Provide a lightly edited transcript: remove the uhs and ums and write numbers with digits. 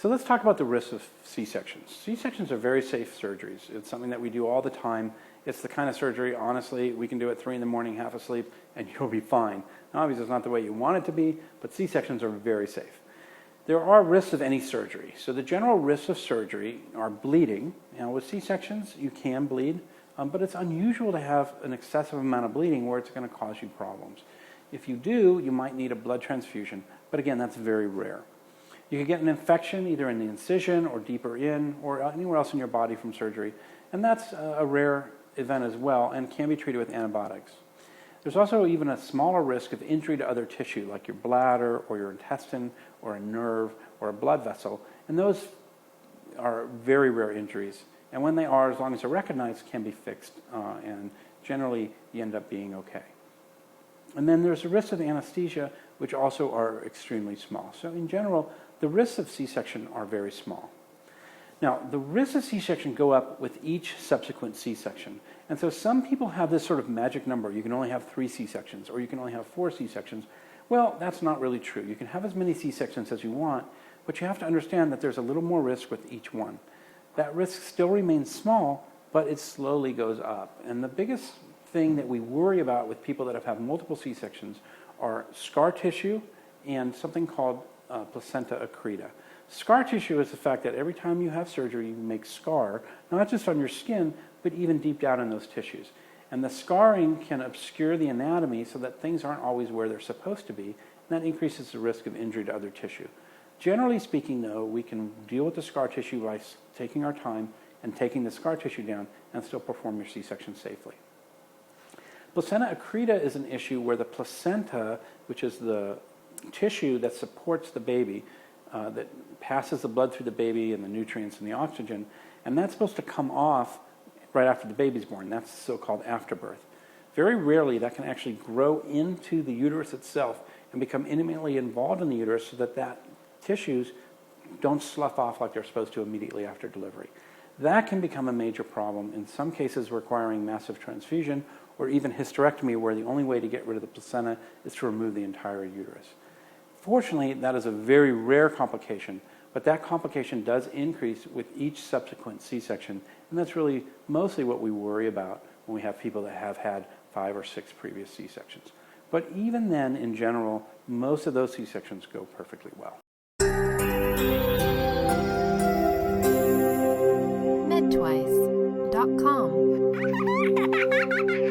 So let's talk about the risks of C-sections. C-sections are very safe surgeries. It's something that we do all the time. It's the kind of surgery, honestly, we can do at 3 in the morning, half asleep, and you'll be fine. Now, obviously, it's not the way you want it to be, but C-sections are very safe. There are risks of any surgery. So the general risks of surgery are bleeding. Now, with C-sections, you can bleed, but it's unusual to have an excessive amount of bleeding where it's going to cause you problems. If you do, you might need a blood transfusion, but again, that's very rare. You could get an infection either in the incision or deeper in or anywhere else in your body from surgery, and that's a rare event as well and can be treated with antibiotics. There's also even a smaller risk of injury to other tissue like your bladder or your intestine or a nerve or a blood vessel, and those are very rare injuries, and when they are, as long as they're recognized, can be fixed, and generally you end up being okay. And then there's the risks of anesthesia, which also are extremely small. So in general, the risks of C-section are very small. Now, the risks of C-section go up with each subsequent C-section. And so some people have this sort of magic number. You can only have 3 C-sections, or you can only have 4 C-sections. Well, that's not really true. You can have as many C-sections as you want, but you have to understand that there's a little more risk with each one. That risk still remains small, but it slowly goes up. And the biggest thing that we worry about with people that have had multiple C-sections are scar tissue and something called placenta accreta. Scar tissue is the fact that every time you have surgery, you make scar, not just on your skin, but even deep down in those tissues. And the scarring can obscure the anatomy so that things aren't always where they're supposed to be, and that increases the risk of injury to other tissue. Generally speaking, though, we can deal with the scar tissue by taking our time and taking the scar tissue down and still perform your C-section safely. Placenta accreta is an issue where the placenta, which is the tissue that supports the baby, that passes the blood through the baby and the nutrients and the oxygen, and that's supposed to come off right after the baby's born. That's so-called afterbirth. Very rarely that can actually grow into the uterus itself and become intimately involved in the uterus so that tissues don't slough off like they're supposed to immediately after delivery. That can become a major problem, in some cases requiring massive transfusion or even hysterectomy, where the only way to get rid of the placenta is to remove the entire uterus. Fortunately, that is a very rare complication, but that complication does increase with each subsequent C-section, and that's really mostly what we worry about when we have people that have had 5 or 6 previous C-sections. But even then, in general, most of those C-sections go perfectly well. Medtwise.com